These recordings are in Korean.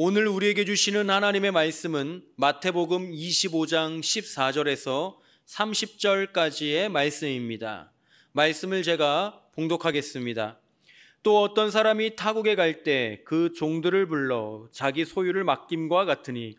오늘 우리에게 주시는 하나님의 말씀은 마태복음 25장 14절에서 30절까지의 말씀입니다. 말씀을 제가 봉독하겠습니다. 또 어떤 사람이 타국에 갈 때 그 종들을 불러 자기 소유를 맡김과 같으니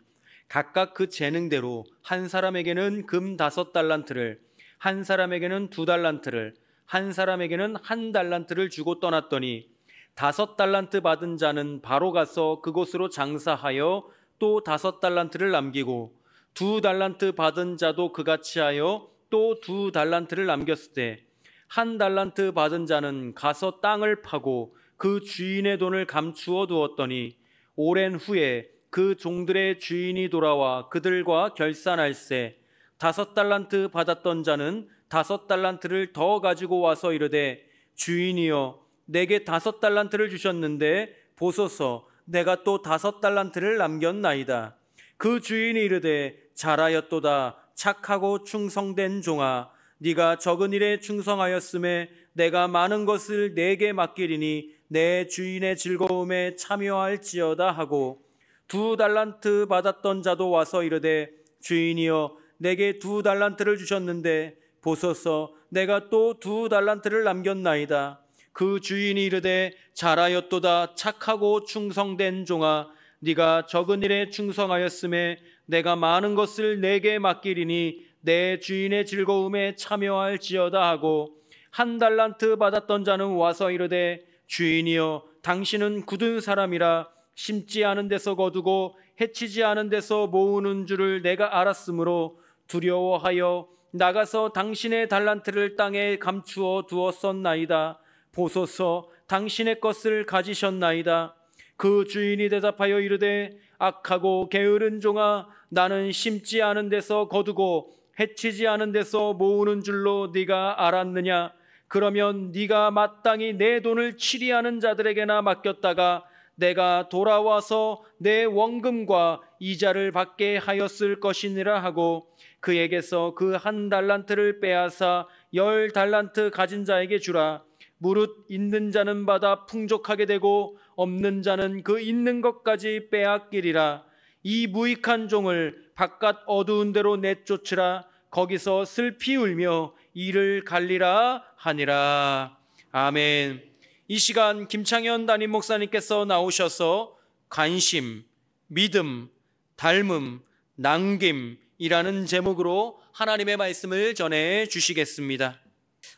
각각 그 재능대로 한 사람에게는 금 5달란트를, 한 사람에게는 2달란트를, 한 사람에게는 1달란트를 주고 떠났더니 5달란트 받은 자는 바로 가서 그곳으로 장사하여 또 5달란트를 남기고 2달란트 받은 자도 그같이 하여 또 2달란트를 남겼을 때 1달란트 받은 자는 가서 땅을 파고 그 주인의 돈을 감추어 두었더니 오랜 후에 그 종들의 주인이 돌아와 그들과 결산할세 5달란트 받았던 자는 5달란트를 더 가지고 와서 이르되 주인이여 내게 5달란트를 주셨는데 보소서 내가 또 5달란트를 남겼나이다. 그 주인이 이르되 잘하였도다 착하고 충성된 종아 네가 적은 일에 충성하였음에 내가 많은 것을 내게 맡기리니 내 주인의 즐거움에 참여할지어다 하고 2달란트 받았던 자도 와서 이르되 주인이여 내게 2달란트를 주셨는데 보소서 내가 또 2달란트를 남겼나이다. 그 주인이 이르되 잘하였도다 착하고 충성된 종아 네가 적은 일에 충성하였음에 내가 많은 것을 내게 맡기리니 내 주인의 즐거움에 참여할지어다 하고 1달란트 받았던 자는 와서 이르되 주인이여 당신은 굳은 사람이라 심지 않은 데서 거두고 해치지 않은 데서 모으는 줄을 내가 알았으므로 두려워하여 나가서 당신의 달란트를 땅에 감추어 두었었나이다. 보소서 당신의 것을 가지셨나이다. 그 주인이 대답하여 이르되 악하고 게으른 종아 나는 심지 않은 데서 거두고 해치지 않은 데서 모으는 줄로 네가 알았느냐. 그러면 네가 마땅히 내 돈을 치리하는 자들에게나 맡겼다가 내가 돌아와서 내 원금과 이자를 받게 하였을 것이니라 하고 그에게서 그 1달란트를 빼앗아 10달란트 가진 자에게 주라. 무릇 있는 자는 받아 풍족하게 되고 없는 자는 그 있는 것까지 빼앗기리라. 이 무익한 종을 바깥 어두운 데로 내쫓으라. 거기서 슬피 울며 이를 갈리라 하니라. 아멘. 이 시간 김창현 담임 목사님께서 나오셔서 관심, 믿음, 닮음, 남김이라는 제목으로 하나님의 말씀을 전해 주시겠습니다.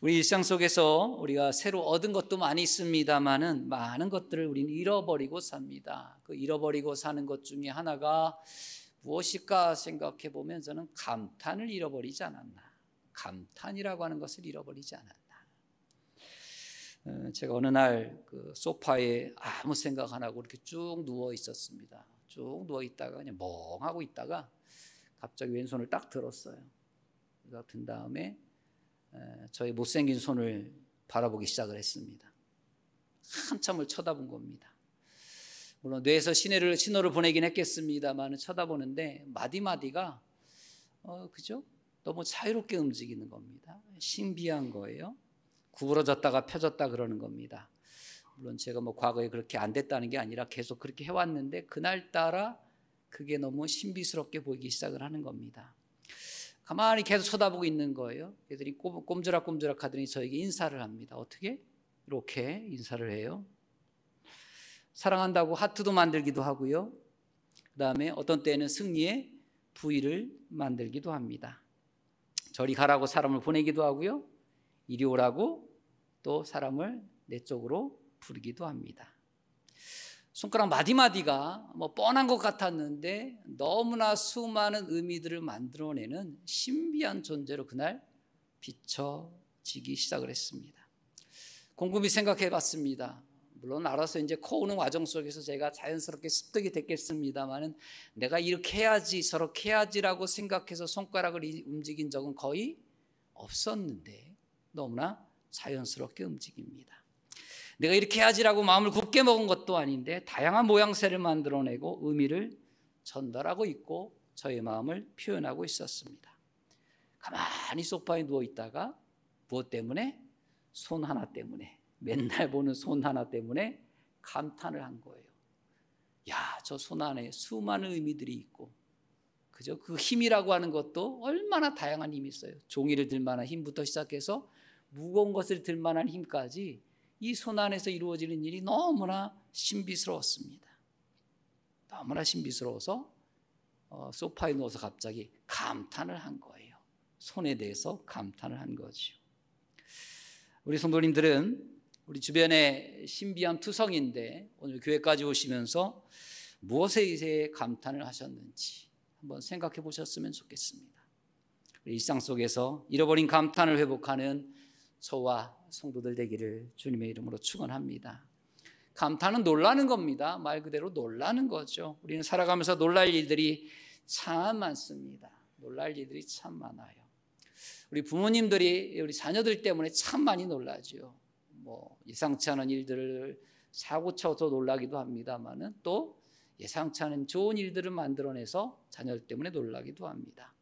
우리 일상 속에서 우리가 새로 얻은 것도 많이 있습니다만은 많은 것들을 우리는 잃어버리고 삽니다. 그 잃어버리고 사는 것 중에 하나가 무엇일까 생각해 보면 저는 감탄을 잃어버리지 않았나. 감탄이라고 하는 것을 잃어버리지 않았나. 제가 어느 날 그 소파에 아무 생각 안 하고 이렇게 쭉 누워 있었습니다. 쭉 누워 있다가 그냥 멍하고 있다가 갑자기 왼손을 딱 들었어요. 그래서 든 다음에 저의 못생긴 손을 바라보기 시작을 했습니다. 한참을 쳐다본 겁니다. 물론 뇌에서 신호를 보내긴 했겠습니다만 쳐다보는데 마디마디가 그죠? 너무 자유롭게 움직이는 겁니다. 신비한 거예요. 구부러졌다가 펴졌다 그러는 겁니다. 물론 제가 과거에 그렇게 안 됐다는 게 아니라 계속 그렇게 해왔는데 그날따라 그게 너무 신비스럽게 보이기 시작을 하는 겁니다. 가만히 계속 쳐다보고 있는 거예요. 애들이 꼼지락꼼지락 하더니 저에게 인사를 합니다. 어떻게? 이렇게 인사를 해요. 사랑한다고 하트도 만들기도 하고요. 그 다음에 어떤 때는 승리의 V를 만들기도 합니다. 저리 가라고 사람을 보내기도 하고요. 이리 오라고 또 사람을 내 쪽으로 부르기도 합니다. 손가락 마디마디가 뻔한 것 같았는데 너무나 수많은 의미들을 만들어내는 신비한 존재로 그날 비춰지기 시작을 했습니다. 곰곰이 생각해 봤습니다. 물론 알아서 이제 커오는 과정 속에서 제가 자연스럽게 습득이 됐겠습니다만은 내가 이렇게 해야지 저렇게 해야지라고 생각해서 손가락을 움직인 적은 거의 없었는데 너무나 자연스럽게 움직입니다. 내가 이렇게 해야지라고 마음을 굳게 먹은 것도 아닌데 다양한 모양새를 만들어내고 의미를 전달하고 있고 저의 마음을 표현하고 있었습니다. 가만히 소파에 누워있다가 무엇 때문에? 손 하나 때문에, 맨날 보는 손 하나 때문에 감탄을 한 거예요. 야, 저 손 안에 수많은 의미들이 있고 그죠? 그 힘이라고 하는 것도 얼마나 다양한 힘이 있어요. 종이를 들 만한 힘부터 시작해서 무거운 것을 들 만한 힘까지 이 손 안에서 이루어지는 일이 너무나 신비스러웠습니다. 너무나 신비스러워서 소파에 누워서 갑자기 감탄을 한 거예요. 손에 대해서 감탄을 한 거죠. 우리 성도님들은 우리 주변에 신비한 투성인데 오늘 교회까지 오시면서 무엇에 감탄을 하셨는지 한번 생각해 보셨으면 좋겠습니다. 일상 속에서 잃어버린 감탄을 회복하는 저와 성도들 되기를 주님의 이름으로 축원합니다. 감탄은 놀라는 겁니다. 말 그대로 놀라는 거죠. 우리는 살아가면서 놀랄 일들이 참 많습니다. 놀랄 일들이 참 많아요. 우리 부모님들이 우리 자녀들 때문에 참 많이 놀라죠. 뭐 예상치 않은 일들을 사고 쳐서 놀라기도 합니다만은 또 예상치 않은 좋은 일들을 만들어내서 자녀 때문에 놀라기도 합니다.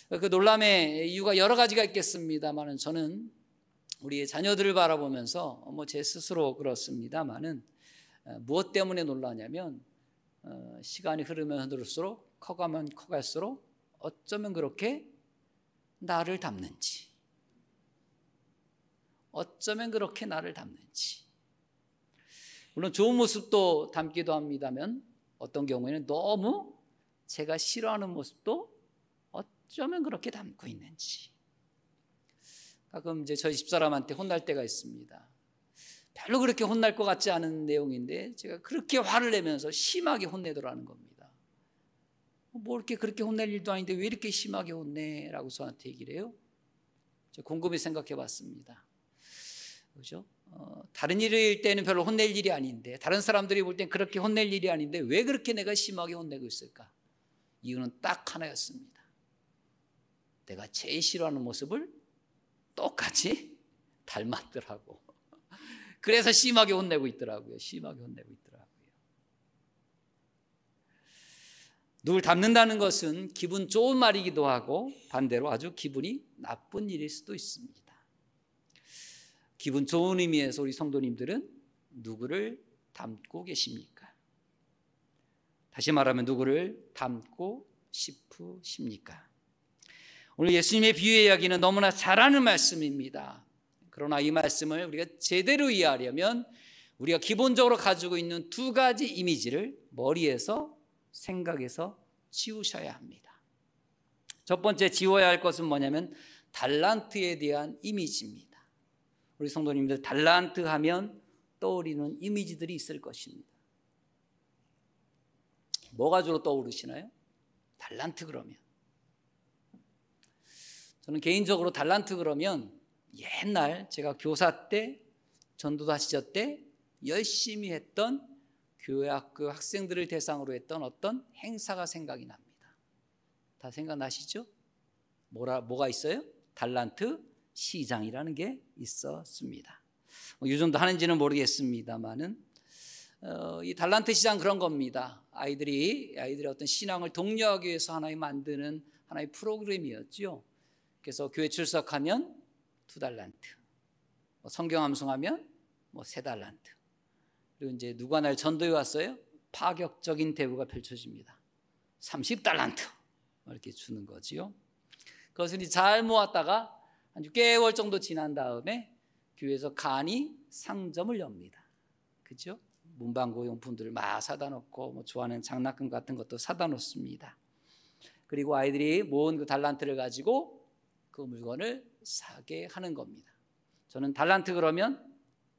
그 놀람의 이유가 여러 가지가 있겠습니다만은 저는 우리 자녀들을 바라보면서 제 스스로 그렇습니다만은 무엇 때문에 놀라냐면 시간이 흐르면 흐를수록 커가면 커갈수록 어쩌면 그렇게 나를 닮는지, 어쩌면 그렇게 나를 닮는지. 물론 좋은 모습도 닮기도 합니다만 어떤 경우에는 너무 제가 싫어하는 모습도 어쩌면 그렇게 닮고 있는지. 가끔 이제 저희 집사람한테 혼날 때가 있습니다. 별로 그렇게 혼날 것 같지 않은 내용인데 제가 그렇게 화를 내면서 심하게 혼내더라는 겁니다. 뭐 이렇게 그렇게 혼낼 일도 아닌데 왜 이렇게 심하게 혼내? 라고 저한테 얘기를 해요. 제가 곰곰이 생각해 봤습니다. 그죠? 다른 일일 때는 별로 혼낼 일이 아닌데 다른 사람들이 볼 땐 그렇게 혼낼 일이 아닌데 왜 그렇게 내가 심하게 혼내고 있을까? 이유는 딱 하나였습니다. 내가 제일 싫어하는 모습을 똑같이 닮았더라고. 그래서 심하게 혼내고 있더라고요. 심하게 혼내고 있더라고요. 누굴 닮는다는 것은 기분 좋은 말이기도 하고 반대로 아주 기분이 나쁜 일일 수도 있습니다. 기분 좋은 의미에서 우리 성도님들은 누구를 닮고 계십니까? 다시 말하면 누구를 닮고 싶으십니까? 오늘 예수님의 비유의 이야기는 너무나 잘 아는 말씀입니다. 그러나 이 말씀을 우리가 제대로 이해하려면 우리가 기본적으로 가지고 있는 두 가지 이미지를 머리에서 생각에서 지우셔야 합니다. 첫 번째 지워야 할 것은 뭐냐면 달란트에 대한 이미지입니다. 우리 성도님들 달란트 하면 떠오르는 이미지들이 있을 것입니다. 뭐가 주로 떠오르시나요? 달란트 그러면 저는 개인적으로 달란트 그러면 옛날 제가 교사 때 전도사 시절 때 열심히 했던 교회 학교 학생들을 대상으로 했던 어떤 행사가 생각이 납니다. 다 생각나시죠? 뭐가 있어요? 달란트 시장이라는 게 있었습니다. 요즘도 하는지는 모르겠습니다만은 이 달란트 시장 그런 겁니다. 아이들이 어떤 신앙을 독려하기 위해서 하나의 만드는 하나의 프로그램이었죠. 그래서 교회 출석하면 2달란트, 성경 암송하면 3달란트. 그리고 이제 누가 날 전도해 왔어요? 파격적인 대우가 펼쳐집니다. 30달란트 이렇게 주는 거지요. 그것을 잘 모았다가 한 6개월 정도 지난 다음에 교회에서 간이 상점을 엽니다. 그죠? 문방구 용품들을 막 사다 놓고 좋아하는 장난감 같은 것도 사다 놓습니다. 그리고 아이들이 모은 그 달란트를 가지고 그 물건을 사게 하는 겁니다. 저는 달란트 그러면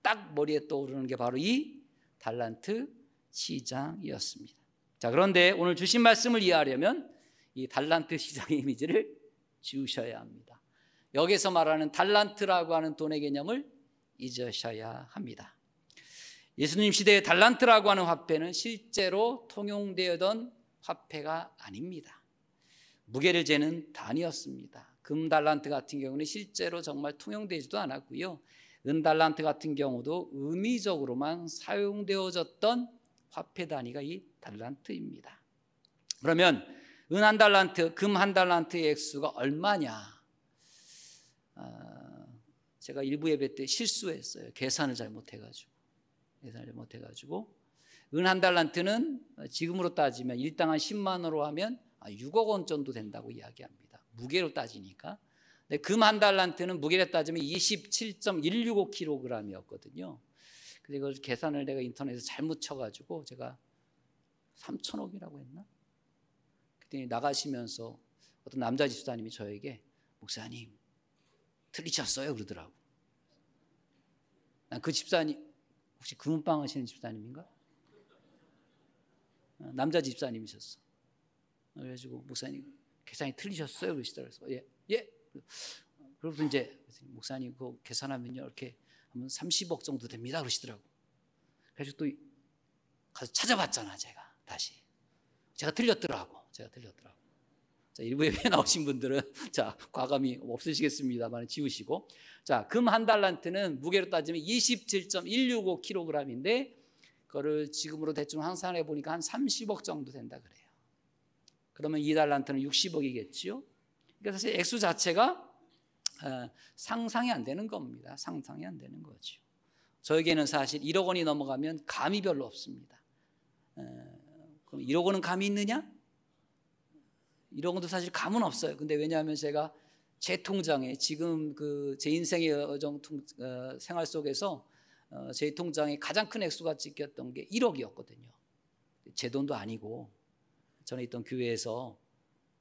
딱 머리에 떠오르는 게 바로 이 달란트 시장이었습니다. 자, 그런데 오늘 주신 말씀을 이해하려면 이 달란트 시장의 이미지를 지우셔야 합니다. 여기서 말하는 달란트라고 하는 돈의 개념을 잊으셔야 합니다. 예수님 시대의 달란트라고 하는 화폐는 실제로 통용되던 화폐가 아닙니다. 무게를 재는 단위였습니다. 금 달란트 같은 경우는 실제로 정말 통용되지도 않았고요. 은 달란트 같은 경우도 의미적으로만 사용되어졌던 화폐 단위가 이 달란트입니다. 그러면 은 한 달란트, 금 한 달란트의 액수가 얼마냐? 제가 일부 예배 때 실수했어요. 계산을 잘 못해가지고 은 한 달란트는 지금으로 따지면 일당 한 10만 원으로 하면 6억 원 정도 된다고 이야기합니다. 무게로 따지니까. 근데 금 한 달란트는 무게로 따지면 27.165kg이었거든요. 그래서 이걸 계산을 내가 인터넷에서 잘못 쳐가지고 제가 3천억이라고 했나? 그때 나가시면서 어떤 남자 집사님이 저에게 목사님 틀리셨어요 그러더라고. 난 그 집사님 혹시 금은방 하시는 집사님인가? 남자 집사님이셨어. 그래가지고 목사님 계산이 틀리셨어요 그러시더라고요. 예. 그러고서 이제 목사님 그거 계산하면요 이렇게 하면 30억 정도 됩니다 그러시더라고. 그래서 또 가서 찾아봤잖아 제가 다시. 제가 틀렸더라고. 자, 일부 예배 나오신 분들은 자 과감히 없으시겠습니다만 지우시고. 자, 금 한 달란트는 무게로 따지면 27.165kg인데 그거를 지금으로 대충 환산해 보니까 한 30억 정도 된다 그래요. 그러면 2달란트는 60억이겠지요. 그러니까 사실 액수 자체가 상상이 안 되는 겁니다. 상상이 안 되는 거죠. 저에게는 사실 1억 원이 넘어가면 감이 별로 없습니다. 그럼 1억 원은 감이 있느냐? 1억 원도 사실 감은 없어요. 근데 왜냐하면 제가 제 통장에 지금 그 제 인생의 생활 속에서 제 통장에 가장 큰 액수가 찍혔던 게 1억이었거든요. 제 돈도 아니고 전에 있던 교회에서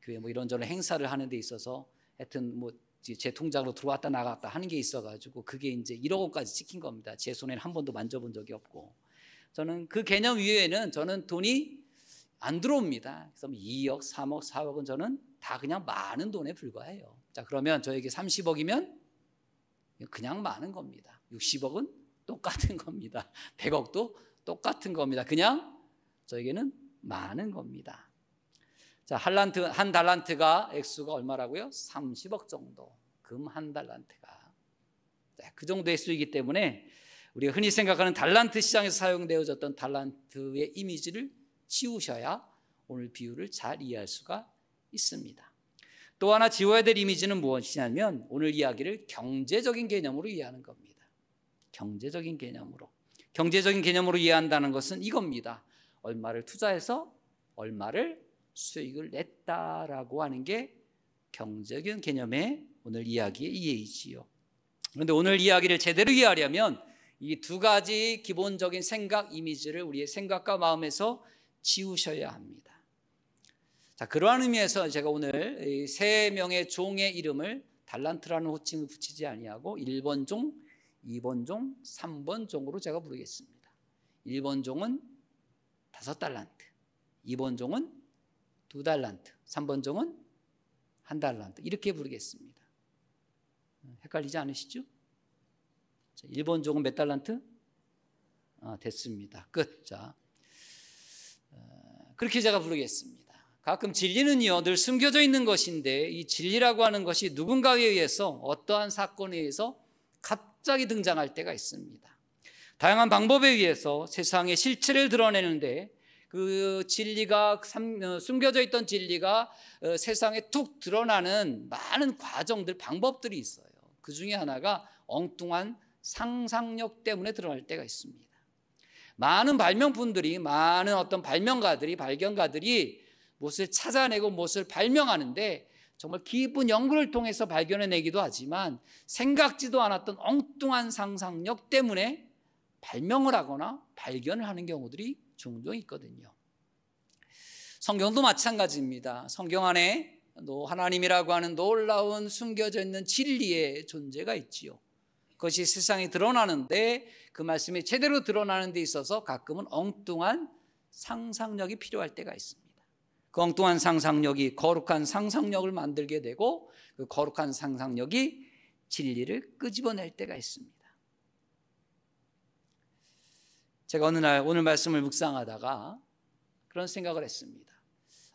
교회 뭐 이런저런 행사를 하는 데 있어서 하여튼 뭐 제 통장으로 들어왔다 나갔다 하는 게 있어가지고 그게 이제 1억 원까지 찍힌 겁니다. 제 손에는 한 번도 만져본 적이 없고 저는 그 개념 이외에는 저는 돈이 안 들어옵니다. 그래서 2억, 3억, 4억은 저는 다 그냥 많은 돈에 불과해요. 자, 그러면 저에게 30억이면 그냥 많은 겁니다. 60억은 똑같은 겁니다. 100억도 똑같은 겁니다. 그냥 저에게는 많은 겁니다. 자, 한 달란트가 액수가 얼마라고요? 30억 정도. 금 한 달란트가. 자, 그 정도 액수이기 때문에 우리가 흔히 생각하는 달란트 시장에서 사용되어졌던 달란트의 이미지를 지우셔야 오늘 비유를 잘 이해할 수가 있습니다. 또 하나 지워야 될 이미지는 무엇이냐면 오늘 이야기를 경제적인 개념으로 이해하는 겁니다. 경제적인 개념으로 이해한다는 것은 이겁니다. 얼마를 투자해서 얼마를 수익을 냈다라고 하는 게 경제적인 개념의 오늘 이야기의 이해이지요. 그런데 오늘 이야기를 제대로 이해하려면 이 두 가지 기본적인 생각 이미지를 우리의 생각과 마음에서 지우셔야 합니다. 자, 그러한 의미에서 제가 오늘 이 세 명의 종의 이름을 달란트라는 호칭을 붙이지 아니하고 1번 종, 2번 종, 3번 종으로 제가 부르겠습니다. 1번 종은 5달란트, 2번 종은 2달란트, 3번 종은 1달란트 이렇게 부르겠습니다. 헷갈리지 않으시죠? 자, 1번 종은 몇 달란트? 됐습니다. 끝. 자, 그렇게 제가 부르겠습니다. 가끔 진리는요 늘 숨겨져 있는 것인데 이 진리라고 하는 것이 누군가에 의해서 어떠한 사건에 의해서 갑자기 등장할 때가 있습니다. 다양한 방법에 의해서 세상의 실체를 드러내는데 그 진리가 숨겨져 있던 진리가 세상에 툭 드러나는 많은 과정들 방법들이 있어요. 그 중에 하나가 엉뚱한 상상력 때문에 드러날 때가 있습니다. 많은 발명품들이 많은 어떤 발견가들이 무엇을 찾아내고 무엇을 발명하는데 정말 깊은 연구를 통해서 발견해내기도 하지만 생각지도 않았던 엉뚱한 상상력 때문에 발명을 하거나 발견을 하는 경우들이 종종 있거든요. 성경도 마찬가지입니다. 성경 안에 하나님이라고 하는 놀라운 숨겨져 있는 진리의 존재가 있지요. 그것이 세상에 드러나는데 그 말씀이 제대로 드러나는 데 있어서 가끔은 엉뚱한 상상력이 필요할 때가 있습니다. 그 엉뚱한 상상력이 거룩한 상상력을 만들게 되고 그 거룩한 상상력이 진리를 끄집어낼 때가 있습니다. 제가 어느 날 오늘 말씀을 묵상하다가 그런 생각을 했습니다.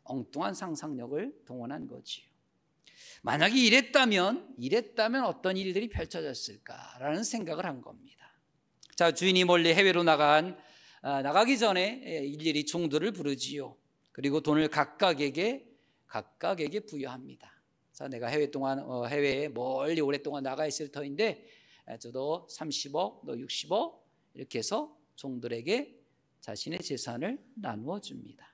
엉뚱한 상상력을 동원한 거지요. 만약에 이랬다면 어떤 일들이 펼쳐졌을까라는 생각을 한 겁니다. 자, 주인이 멀리 해외로 나가기 전에 일일이 종들을 부르지요. 그리고 돈을 각각에게 부여합니다. 자, 내가 해외에 멀리 오랫동안 나가 있을 터인데 저도 30억, 너 60억 이렇게 해서 종들에게 자신의 재산을 나누어 줍니다.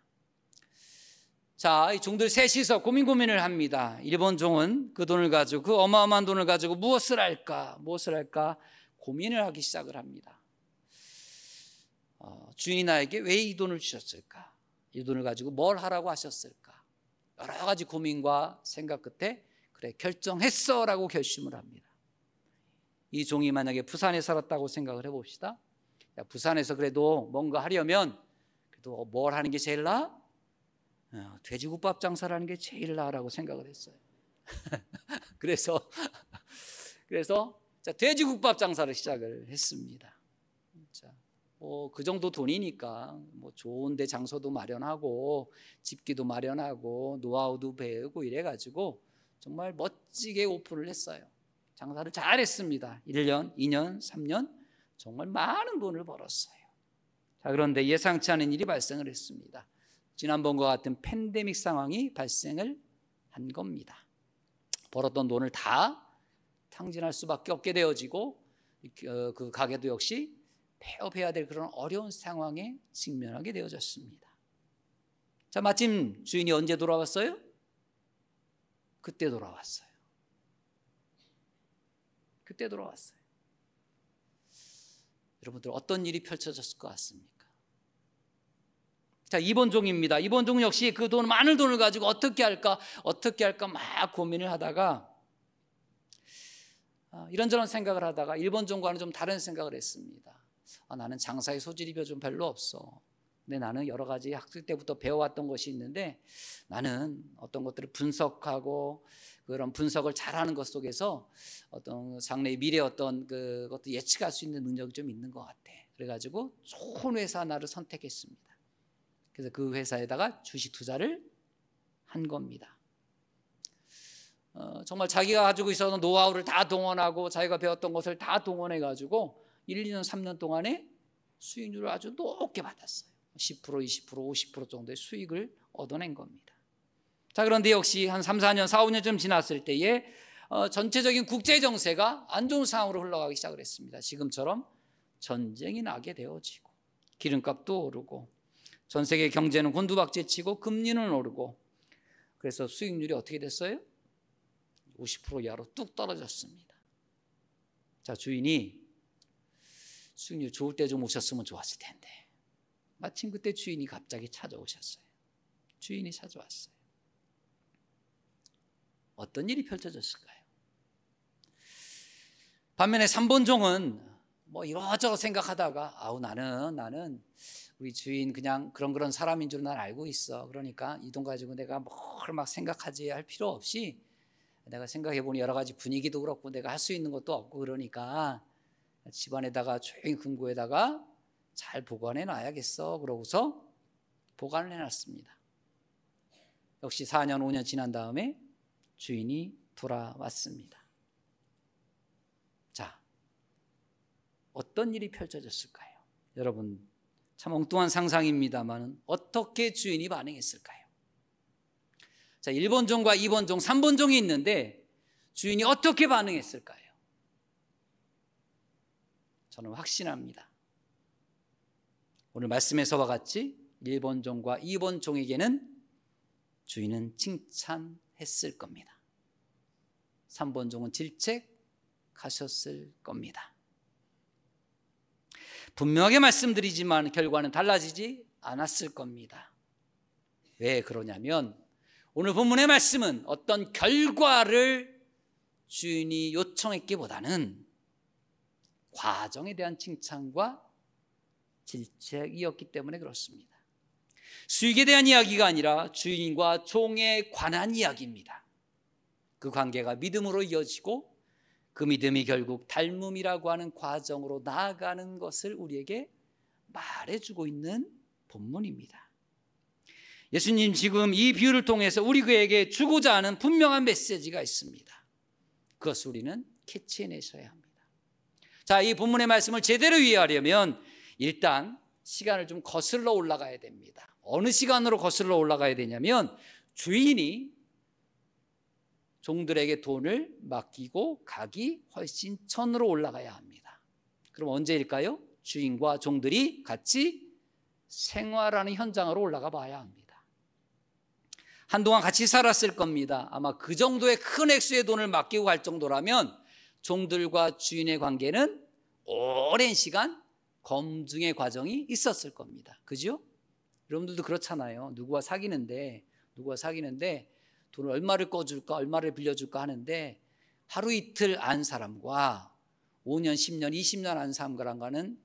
자, 이 종들 셋이서 고민을 합니다. 1번 종은 그 돈을 가지고, 그 어마어마한 돈을 가지고 무엇을 할까 고민을 하기 시작을 합니다. 주인이 나에게 왜 이 돈을 주셨을까? 이 돈을 가지고 뭘 하라고 하셨을까? 여러 가지 고민과 생각 끝에 그래 결정했어 라고 결심을 합니다. 이 종이 만약에 부산에 살았다고 생각을 해봅시다. 야, 부산에서 그래도 뭔가 하려면 그래도 뭘 하는 게 제일 나아? 돼지국밥 장사를 하는 게 제일 나아라고 생각을 했어요. 그래서 자, 돼지국밥 장사를 시작을 했습니다. 자, 그 정도 돈이니까 좋은 데 장소도 마련하고 집기도 마련하고 노하우도 배우고 이래가지고 정말 멋지게 오픈을 했어요. 장사를 잘했습니다. 1년, 2년, 3년 정말 많은 돈을 벌었어요. 자, 그런데 예상치 않은 일이 발생을 했습니다. 지난번과 같은 팬데믹 상황이 발생을 한 겁니다. 벌었던 돈을 다 탕진할 수밖에 없게 되어지고 그 가게도 역시 폐업해야 될 그런 어려운 상황에 직면하게 되어졌습니다. 자, 마침 주인이 언제 돌아왔어요? 그때 돌아왔어요. 여러분들 어떤 일이 펼쳐졌을 것 같습니까? 자, 2번 종입니다. 2번 종 역시 그 돈, 많은 돈을 가지고 어떻게 할까 막 고민을 하다가 이런저런 생각을 하다가 1번 종과는 좀 다른 생각을 했습니다. 나는 장사의 소질이 좀 별로 없어. 근데 나는 여러 가지 학생 때부터 배워왔던 것이 있는데 나는 어떤 것들을 분석하고 그런 분석을 잘하는 것 속에서 어떤 장래의 미래 어떤 그것도 예측할 수 있는 능력이 좀 있는 것 같아. 그래가지고 좋은 회사 하나를 선택했습니다. 그래서 그 회사에다가 주식 투자를 한 겁니다. 정말 자기가 가지고 있었던 노하우를 다 동원하고 자기가 배웠던 것을 다 동원해가지고 1, 2년, 3년 동안에 수익률을 아주 높게 받았어요. 10%, 20%, 50% 정도의 수익을 얻어낸 겁니다. 자, 그런데 역시 한 3, 4년, 4, 5년쯤 지났을 때에 전체적인 국제 정세가 안 좋은 상황으로 흘러가기 시작을 했습니다. 지금처럼 전쟁이 나게 되어지고 기름값도 오르고 전 세계 경제는 곤두박질치고 금리는 오르고 그래서 수익률이 어떻게 됐어요? 50% 이하로 뚝 떨어졌습니다. 자, 주인이 수익률 좋을 때 좀 오셨으면 좋았을 텐데 마침 그때 주인이 갑자기 찾아오셨어요. 주인이 찾아왔어요. 어떤 일이 펼쳐졌을까요? 반면에 3번 종은 이러저러 생각하다가 나는 우리 주인 그냥 그런 사람인 줄 난 알고 있어. 그러니까 이 돈 가지고 내가 뭘 막 생각하지 할 필요 없이 내가 생각해보니 여러 가지 분위기도 그렇고 내가 할 수 있는 것도 없고 그러니까 집안에다가 조용히 금고에다가 잘 보관해 놔야겠어. 그러고서 보관을 해놨습니다. 역시 4년 5년 지난 다음에 주인이 돌아왔습니다. 자, 어떤 일이 펼쳐졌을까요? 여러분 참 엉뚱한 상상입니다만 어떻게 주인이 반응했을까요? 자, 1번 종과 2번 종, 3번 종이 있는데 주인이 어떻게 반응했을까요? 저는 확신합니다. 오늘 말씀에서와 같이 1번 종과 2번 종에게는 주인은 칭찬했을 겁니다. 3번 종은 질책하셨을 겁니다. 분명하게 말씀드리지만 결과는 달라지지 않았을 겁니다. 왜 그러냐면 오늘 본문의 말씀은 어떤 결과를 주인이 요청했기보다는 과정에 대한 칭찬과 질책이었기 때문에 그렇습니다. 수익에 대한 이야기가 아니라 주인과 종에 관한 이야기입니다. 그 관계가 믿음으로 이어지고 그 믿음이 결국 닮음이라고 하는 과정으로 나아가는 것을 우리에게 말해주고 있는 본문입니다. 예수님 지금 이 비유를 통해서 우리에게 주고자 하는 분명한 메시지가 있습니다. 그것을 우리는 캐치해내셔야 합니다. 자, 이 본문의 말씀을 제대로 이해하려면 일단 시간을 좀 거슬러 올라가야 됩니다. 어느 시간으로 거슬러 올라가야 되냐면 주인이 종들에게 돈을 맡기고 가기 훨씬 전으로 올라가야 합니다. 그럼 언제일까요? 주인과 종들이 같이 생활하는 현장으로 올라가 봐야 합니다. 한동안 같이 살았을 겁니다. 아마 그 정도의 큰 액수의 돈을 맡기고 갈 정도라면 종들과 주인의 관계는 오랜 시간 검증의 과정이 있었을 겁니다. 그죠? 여러분들도 그렇잖아요. 누구와 사귀는데 돈을 얼마를 꺼줄까, 얼마를 빌려줄까 하는데 하루 이틀 안 사람과 5년, 10년, 20년 안 사람과는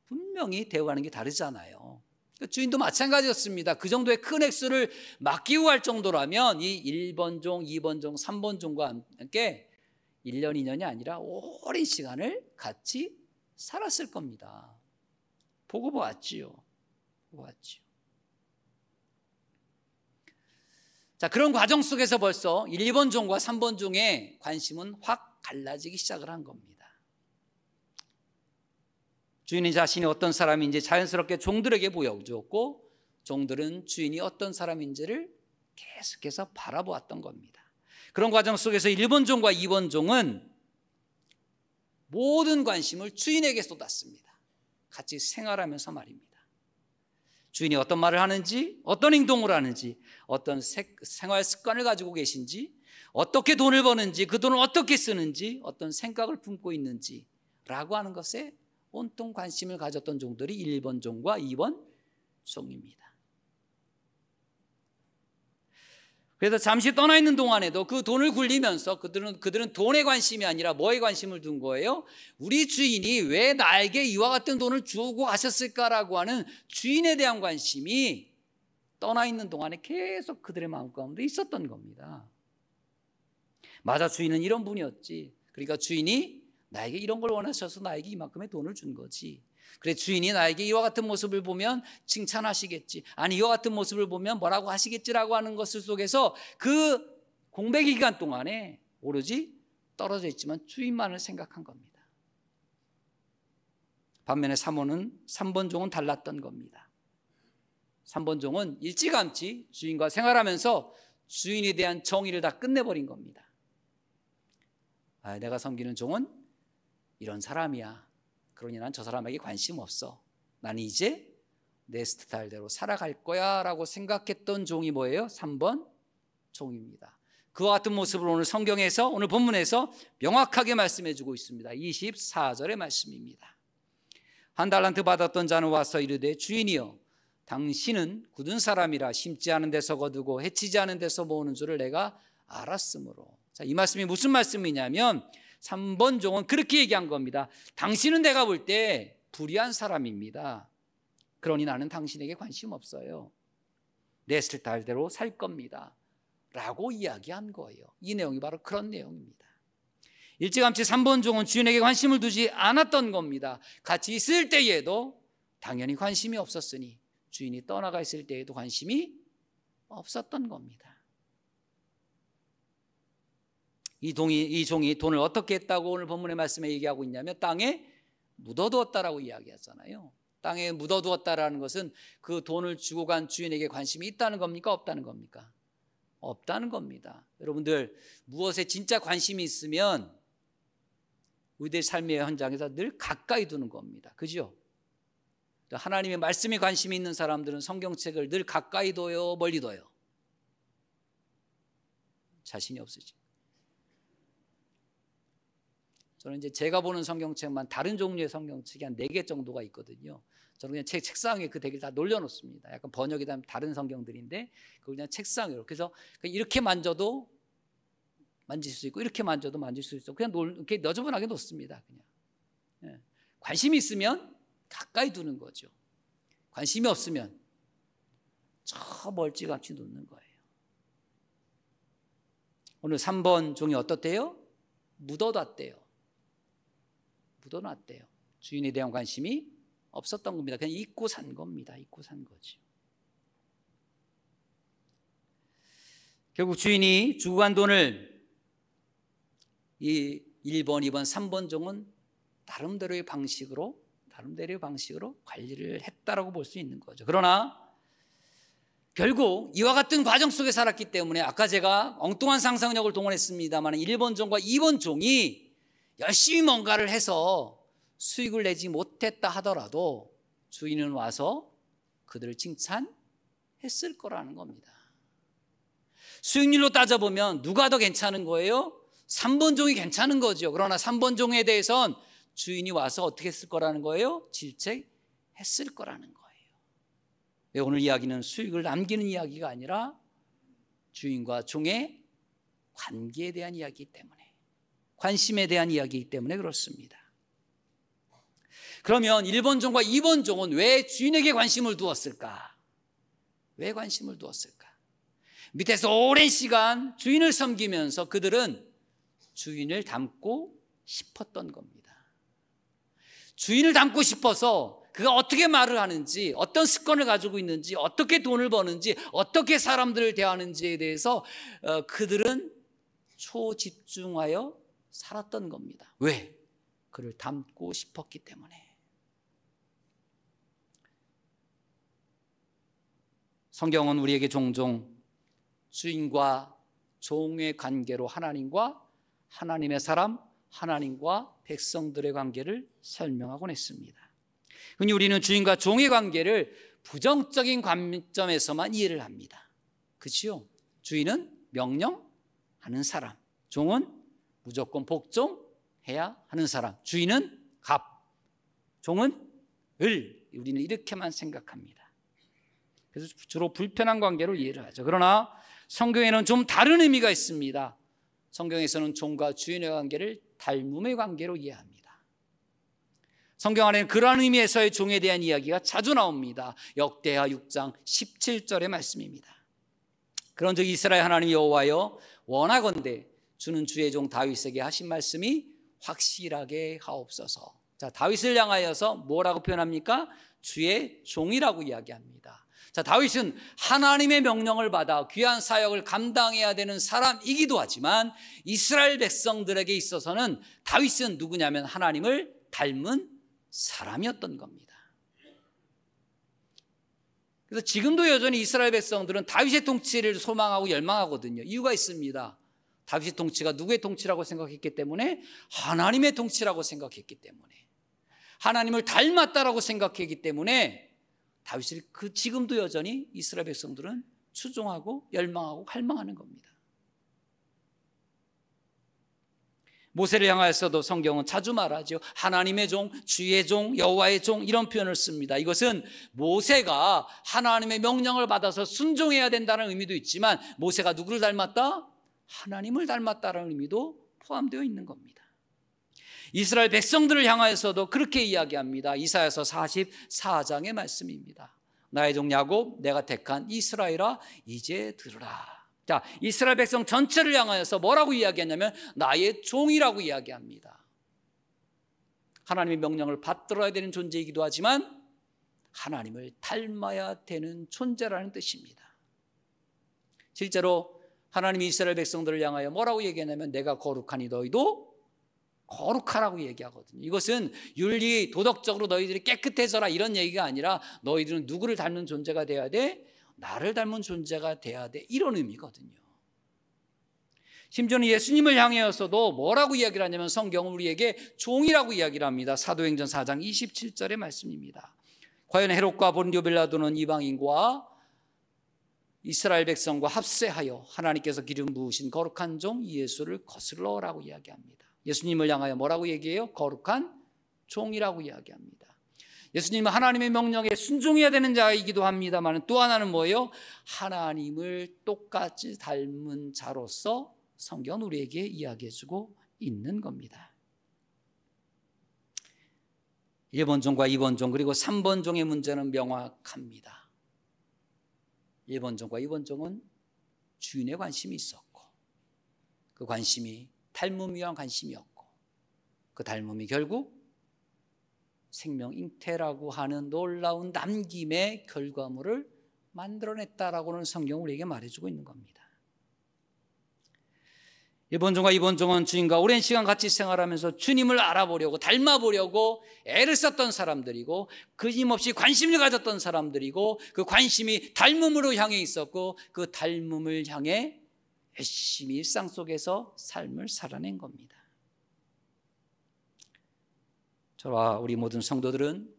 분명히 대우하는 게 다르잖아요. 주인도 마찬가지였습니다. 그 정도의 큰 액수를 맡기고 갈 정도라면 이 1번 종, 2번 종, 3번 종과 함께 1년, 2년이 아니라 오랜 시간을 같이 살았을 겁니다. 보고 보았지요. 자, 그런 과정 속에서 벌써 1, 2번 종과 3번 종의 관심은 확 갈라지기 시작을 한 겁니다. 주인이 자신이 어떤 사람인지 자연스럽게 종들에게 보여주었고 종들은 주인이 어떤 사람인지를 계속해서 바라보았던 겁니다. 그런 과정 속에서 1번 종과 2번 종은 모든 관심을 주인에게 쏟았습니다. 같이 생활하면서 말입니다. 주인이 어떤 말을 하는지, 어떤 행동을 하는지, 어떤 생활 습관을 가지고 계신지, 어떻게 돈을 버는지, 그 돈을 어떻게 쓰는지, 어떤 생각을 품고 있는지 라고 하는 것에 온통 관심을 가졌던 종들이 1번 종과 2번 종입니다. 그래서 잠시 떠나 있는 동안에도 그 돈을 굴리면서 그들은 돈에 관심이 아니라 뭐에 관심을 둔 거예요? 우리 주인이 왜 나에게 이와 같은 돈을 주고 가셨을까라고 하는 주인에 대한 관심이 떠나 있는 동안에 계속 그들의 마음 가운데 있었던 겁니다. 맞아, 주인은 이런 분이었지. 그러니까 주인이 나에게 이런 걸 원하셔서 나에게 이만큼의 돈을 준 거지. 그래, 주인이 나에게 이와 같은 모습을 보면 칭찬하시겠지. 아니, 이와 같은 모습을 보면 뭐라고 하시겠지라고 하는 것을 속에서 그 공백 기간 동안에 오로지 떨어져 있지만 주인만을 생각한 겁니다. 반면에 3번 종은 달랐던 겁니다. 3번 종은 일찌감치 주인과 생활하면서 주인에 대한 정의를 다 끝내버린 겁니다. 내가 섬기는 종은 이런 사람이야. 그러니 난 저 사람에게 관심 없어. 나는 이제 내 스타일대로 살아갈 거야 라고 생각했던 종이 뭐예요? 3번 종입니다. 그와 같은 모습을 오늘 성경에서, 오늘 본문에서 명확하게 말씀해 주고 있습니다. 24절의 말씀입니다. 한 달란트 받았던 자는 와서 이르되 주인이여, 당신은 굳은 사람이라 심지 않은 데서 거두고 해치지 않은 데서 모으는 줄을 내가 알았으므로. 자, 이 말씀이 무슨 말씀이냐면 3번 종은 그렇게 얘기한 겁니다. 당신은 내가 볼 때 불의한 사람입니다. 그러니 나는 당신에게 관심 없어요. 내 스타일대로 살 겁니다. 라고 이야기한 거예요. 이 내용이 바로 그런 내용입니다. 일찌감치 3번 종은 주인에게 관심을 두지 않았던 겁니다. 같이 있을 때에도 당연히 관심이 없었으니 주인이 떠나가 있을 때에도 관심이 없었던 겁니다. 이 종이 돈을 어떻게 했다고 오늘 본문의 말씀에 얘기하고 있냐면 땅에 묻어두었다라고 이야기하잖아요. 땅에 묻어두었다라는 것은 그 돈을 주고 간 주인에게 관심이 있다는 겁니까? 없다는 겁니까? 없다는 겁니다. 여러분들, 무엇에 진짜 관심이 있으면 우리들 삶의 현장에서 늘 가까이 두는 겁니다. 그죠? 하나님의 말씀에 관심이 있는 사람들은 성경책을 늘 가까이 둬요, 멀리 둬요? 자신이 없으지. 저는 이제 제가 보는 성경책만 다른 종류의 성경책이 한 4개 정도가 있거든요. 저는 그냥 책상에 그 대기를 다 놀려놓습니다. 약간 번역이 된 다른 성경들인데 그걸 그냥 책상에. 그래서 이렇게 만져도 만질 수 있고 이렇게 만져도 만질 수 있고 그냥 이렇게 너저분하게 놓습니다. 그냥. 관심이 있으면 가까이 두는 거죠. 관심이 없으면 저 멀찌감치 놓는 거예요. 오늘 3번 종이 어떻대요? 묻어놨대요. 주인에 대한 관심이 없었던 겁니다. 그냥 잊고 산 겁니다. 잊고 산 거죠. 결국 주인이 주고 간 돈을 이 1번, 2번, 3번 종은 나름대로의 방식으로 관리를 했다라고 볼 수 있는 거죠. 그러나 결국 이와 같은 과정 속에 살았기 때문에 아까 제가 엉뚱한 상상력을 동원했습니다만 1번 종과 2번 종이 열심히 뭔가를 해서 수익을 내지 못했다 하더라도 주인은 와서 그들을 칭찬했을 거라는 겁니다. 수익률로 따져보면 누가 더 괜찮은 거예요? 3번 종이 괜찮은 거죠. 그러나 3번 종에 대해선 주인이 와서 어떻게 했을 거라는 거예요? 질책했을 거라는 거예요. 왜 오늘 이야기는 수익을 남기는 이야기가 아니라 주인과 종의 관계에 대한 이야기이기 때문에, 관심에 대한 이야기이기 때문에 그렇습니다. 그러면 1번 종과 2번 종은 왜 주인에게 관심을 두었을까? 왜 관심을 두었을까? 밑에서 오랜 시간 주인을 섬기면서 그들은 주인을 닮고 싶었던 겁니다. 주인을 닮고 싶어서 그가 어떻게 말을 하는지, 어떤 습관을 가지고 있는지, 어떻게 돈을 버는지, 어떻게 사람들을 대하는지에 대해서 그들은 초집중하여 살았던 겁니다. 왜? 그를 닮고 싶었기 때문에. 성경은 우리에게 종종 주인과 종의 관계로 하나님과 하나님의 사람, 하나님과 백성들의 관계를 설명하곤 했습니다. 흔히 우리는 주인과 종의 관계를 부정적인 관점에서만 이해를 합니다. 그렇죠? 주인은 명령하는 사람, 종은 무조건 복종해야 하는 사람, 주인은 갑, 종은 을, 우리는 이렇게만 생각합니다. 그래서 주로 불편한 관계로 이해를 하죠. 그러나 성경에는 좀 다른 의미가 있습니다. 성경에서는 종과 주인의 관계를 닮음의 관계로 이해합니다. 성경 안에는 그러한 의미에서의 종에 대한 이야기가 자주 나옵니다. 역대하 6장 17절의 말씀입니다. 그런즉 이스라엘 하나님 여호와여, 원하건대 주는 주의 종 다윗에게 하신 말씀이 확실하게 하옵소서. 자, 다윗을 향하여서 뭐라고 표현합니까? 주의 종이라고 이야기합니다. 자, 다윗은 하나님의 명령을 받아 귀한 사역을 감당해야 되는 사람이기도 하지만 이스라엘 백성들에게 있어서는 다윗은 누구냐면 하나님을 닮은 사람이었던 겁니다. 그래서 지금도 여전히 이스라엘 백성들은 다윗의 통치를 소망하고 열망하거든요. 이유가 있습니다. 다윗의 통치가 누구의 통치라고 생각했기 때문에? 하나님의 통치라고 생각했기 때문에, 하나님을 닮았다라고 생각했기 때문에 다윗을 지금도 여전히 이스라엘 백성들은 추종하고 열망하고 갈망하는 겁니다. 모세를 향하여서도 성경은 자주 말하죠. 하나님의 종, 주의 종, 여호와의 종, 이런 표현을 씁니다. 이것은 모세가 하나님의 명령을 받아서 순종해야 된다는 의미도 있지만 모세가 누구를 닮았다? 하나님을 닮았다는 의미도 포함되어 있는 겁니다. 이스라엘 백성들을 향하여서도 그렇게 이야기합니다. 이사야서 44장의 말씀입니다. 나의 종 야곱, 내가 택한 이스라엘아, 이제 들으라. 자, 이스라엘 백성 전체를 향하여서 뭐라고 이야기하냐면 나의 종이라고 이야기합니다. 하나님의 명령을 받들어야 되는 존재이기도 하지만 하나님을 닮아야 되는 존재라는 뜻입니다. 실제로 하나님이 이스라엘 백성들을 향하여 뭐라고 얘기하냐면 내가 거룩하니 너희도 거룩하라고 얘기하거든요. 이것은 윤리, 도덕적으로 너희들이 깨끗해져라 이런 얘기가 아니라 너희들은 누구를 닮는 존재가 돼야 돼? 나를 닮은 존재가 돼야 돼, 이런 의미거든요. 심지어는 예수님을 향해서도 뭐라고 이야기를 하냐면 성경은 우리에게 종이라고 이야기를 합니다. 사도행전 4장 27절의 말씀입니다. 과연 헤롯과 본디오 빌라도는 이방인과 이스라엘 백성과 합세하여 하나님께서 기름 부으신 거룩한 종 예수를 거슬러라고 이야기합니다. 예수님을 향하여 뭐라고 얘기해요? 거룩한 종이라고 이야기합니다. 예수님은 하나님의 명령에 순종해야 되는 자이기도 합니다만 또 하나는 뭐예요? 하나님을 똑같이 닮은 자로서 성경은 우리에게 이야기해주고 있는 겁니다. 1번 종과 2번 종 그리고 3번 종의 문제는 명확합니다. 1번 종과 2번 종은 주인의 관심이 있었고 그 관심이 닮음을 위한 관심이었고 그 닮음이 결국 생명 잉태라고 하는 놀라운 남김의 결과물을 만들어냈다라고는 성경은 우리에게 말해주고 있는 겁니다. 1번 종과 2번 종은 주인과 오랜 시간 같이 생활하면서 주님을 알아보려고 닮아보려고 애를 썼던 사람들이고 끊임없이 관심을 가졌던 사람들이고 그 관심이 닮음으로 향해 있었고 그 닮음을 향해 열심히 일상 속에서 삶을 살아낸 겁니다. 저와 우리 모든 성도들은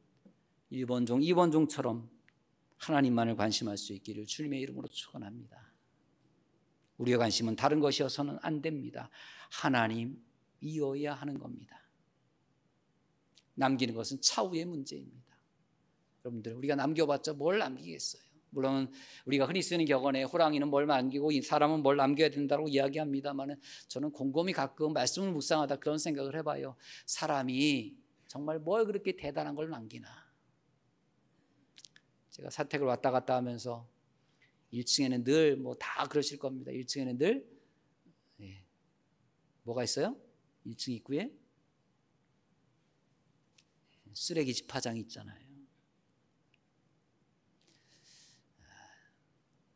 1번종, 2번종처럼 하나님만을 관심할 수 있기를 주님의 이름으로 축원합니다. 우리의 관심은 다른 것이어서는 안 됩니다. 하나님이어야 하는 겁니다. 남기는 것은 차후의 문제입니다. 여러분들, 우리가 남겨봤자 뭘 남기겠어요? 물론 우리가 흔히 쓰는 격언에 호랑이는 뭘 남기고 이 사람은 뭘 남겨야 된다고 이야기합니다만, 저는 곰곰이 가끔 말씀을 묵상하다 그런 생각을 해봐요. 사람이 정말 뭘 그렇게 대단한 걸 남기나. 제가 사택을 왔다 갔다 하면서 1층에는 늘 뭐 다 그러실 겁니다. 1층에는 늘 뭐가 있어요? 1층 입구에 쓰레기 집화장이 있잖아요.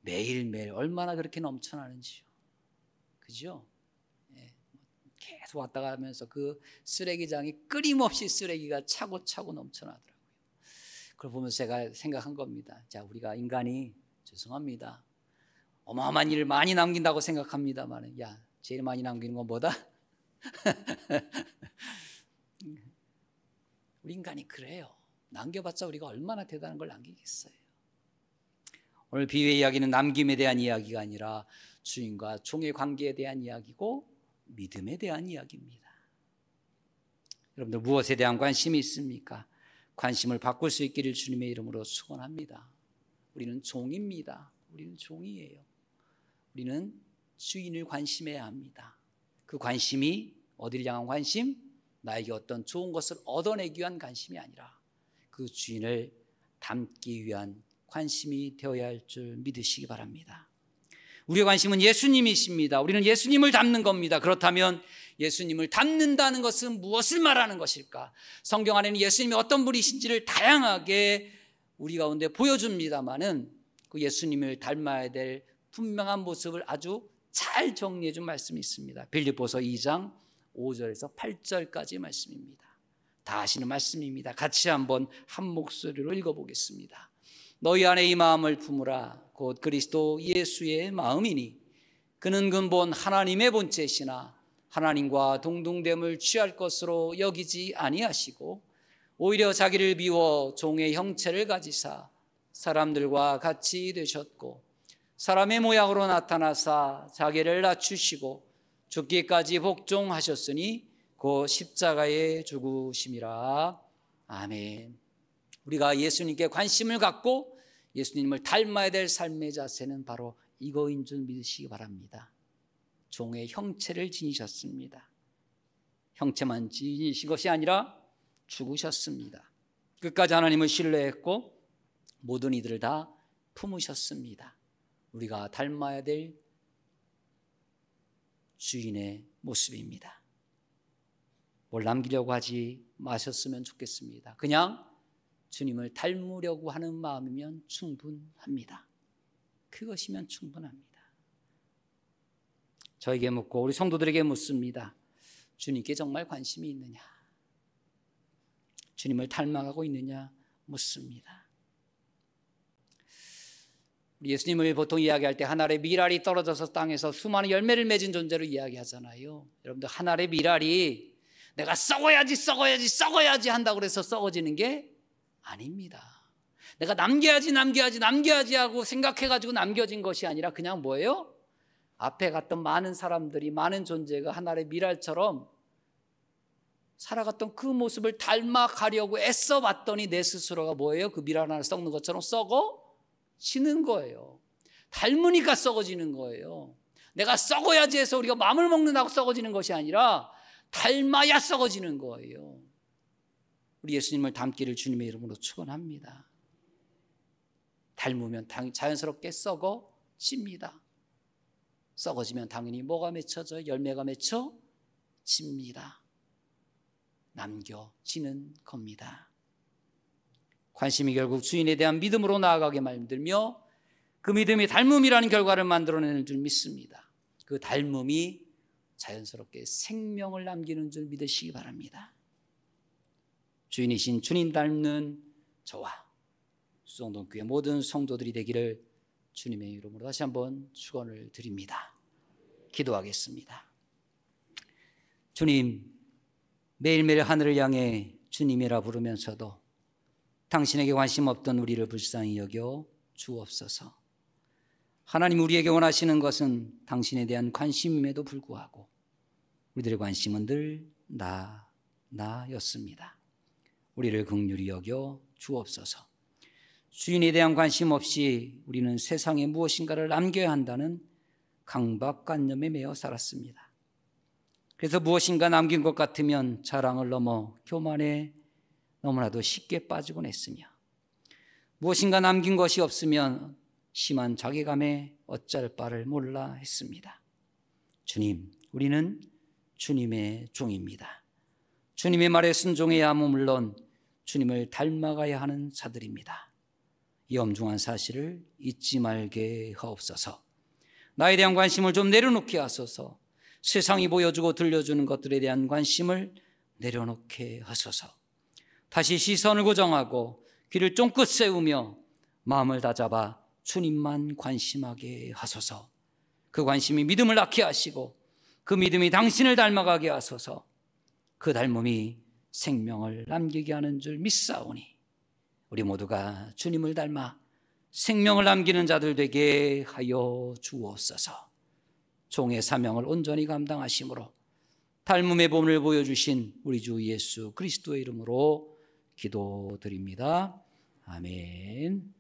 매일매일 얼마나 그렇게 넘쳐나는지요. 그죠? 계속 왔다 가면서 그 쓰레기장이 끊임없이 쓰레기가 차고차고 넘쳐나더라고요. 그걸 보면서 제가 생각한 겁니다. 자, 우리가 인간이, 죄송합니다, 어마어마한 일을 많이 남긴다고 생각합니다만, 야, 제일 많이 남기는 건 뭐다? 우리 인간이 그래요. 남겨봤자 우리가 얼마나 대단한 걸 남기겠어요. 오늘 비유의 이야기는 남김에 대한 이야기가 아니라 주인과 종의 관계에 대한 이야기고 믿음에 대한 이야기입니다. 여러분들, 무엇에 대한 관심이 있습니까? 관심을 바꿀 수 있기를 주님의 이름으로 축원합니다. 우리는 종입니다. 우리는 종이에요. 우리는 주인을 관심해야 합니다. 그 관심이 어디를 향한 관심? 나에게 어떤 좋은 것을 얻어내기 위한 관심이 아니라 그 주인을 닮기 위한 관심이 되어야 할 줄 믿으시기 바랍니다. 우리의 관심은 예수님이십니다. 우리는 예수님을 닮는 겁니다. 그렇다면 예수님을 닮는다는 것은 무엇을 말하는 것일까? 성경 안에는 예수님이 어떤 분이신지를 다양하게 우리 가운데 보여줍니다마는 그 예수님을 닮아야 될 분명한 모습을 아주 잘 정리해 준 말씀이 있습니다. 빌립보서 2장 5절에서 8절까지 말씀입니다. 다 아시는 말씀입니다. 같이 한번 한 목소리로 읽어보겠습니다. 너희 안에 이 마음을 품으라. 곧 그리스도 예수의 마음이니 그는 근본 하나님의 본체시나 하나님과 동등됨을 취할 것으로 여기지 아니하시고 오히려 자기를 비워 종의 형체를 가지사 사람들과 같이 되셨고 사람의 모양으로 나타나사 자기를 낮추시고 죽기까지 복종하셨으니 그 십자가에 죽으심이라. 아멘. 우리가 예수님께 관심을 갖고 예수님을 닮아야 될 삶의 자세는 바로 이거인 줄 믿으시기 바랍니다. 종의 형체를 지니셨습니다. 형체만 지니신 것이 아니라 죽으셨습니다. 끝까지 하나님을 신뢰했고 모든 이들을 다 품으셨습니다. 우리가 닮아야 될 주인의 모습입니다. 뭘 남기려고 하지 마셨으면 좋겠습니다. 그냥 주님을 닮으려고 하는 마음이면 충분합니다. 그것이면 충분합니다. 저에게 묻고 우리 성도들에게 묻습니다. 주님께 정말 관심이 있느냐? 주님을 닮아가고 있느냐? 묻습니다. 우리 예수님을 보통 이야기할 때 한 알의 밀알이 떨어져서 땅에서 수많은 열매를 맺은 존재로 이야기하잖아요. 여러분들, 한 알의 밀알이 내가 썩어야지 한다고 해서 썩어지는 게 아닙니다. 내가 남겨야지 하고 생각해가지고 남겨진 것이 아니라 그냥 뭐예요? 앞에 갔던 많은 사람들이, 많은 존재가 한 알의 밀알처럼 살아갔던 그 모습을 닮아가려고 애써 봤더니 내 스스로가 뭐예요? 그 밀알 하나 썩는 것처럼 썩어지는 거예요. 닮으니까 썩어지는 거예요. 내가 썩어야지 해서 우리가 마음을 먹는다고 썩어지는 것이 아니라 닮아야 썩어지는 거예요. 우리 예수님을 닮기를 주님의 이름으로 축원합니다. 닮으면 자연스럽게 썩어집니다. 썩어지면 당연히 뭐가 맺혀져요? 열매가 맺혀집니다. 남겨지는 겁니다. 관심이 결국 주인에 대한 믿음으로 나아가게 만들며 그 믿음이 닮음이라는 결과를 만들어내는 줄 믿습니다. 그 닮음이 자연스럽게 생명을 남기는 줄 믿으시기 바랍니다. 주인이신 주님 닮는 저와 수성동교회 모든 성도들이 되기를 주님의 이름으로 다시 한번 축원을 드립니다. 기도하겠습니다. 주님, 매일매일 하늘을 향해 주님이라 부르면서도 당신에게 관심 없던 우리를 불쌍히 여겨 주옵소서. 하나님, 우리에게 원하시는 것은 당신에 대한 관심임에도 불구하고 우리들의 관심은 늘 나였습니다. 우리를 긍휼히 여겨 주옵소서. 주인에 대한 관심 없이 우리는 세상에 무엇인가를 남겨야 한다는 강박관념에 매여 살았습니다. 그래서 무엇인가 남긴 것 같으면 자랑을 넘어 교만에 너무나도 쉽게 빠지곤 했으며, 무엇인가 남긴 것이 없으면 심한 자괴감에 어쩔 바를 몰라 했습니다. 주님, 우리는 주님의 종입니다. 주님의 말에 순종해야 하며 물론 주님을 닮아가야 하는 자들입니다. 이 엄중한 사실을 잊지 말게 하옵소서. 나에 대한 관심을 좀 내려놓게 하소서. 세상이 보여주고 들려주는 것들에 대한 관심을 내려놓게 하소서. 다시 시선을 고정하고 귀를 쫑긋 세우며 마음을 다잡아 주님만 관심하게 하소서. 그 관심이 믿음을 낳게 하시고 그 믿음이 당신을 닮아가게 하소서. 그 닮음이 생명을 남기게 하는 줄 믿사오니 우리 모두가 주님을 닮아 생명을 남기는 자들 되게 하여 주옵소서. 종의 사명을 온전히 감당하심으로 닮음의 본을 보여주신 우리 주 예수 그리스도의 이름으로 기도드립니다. 아멘.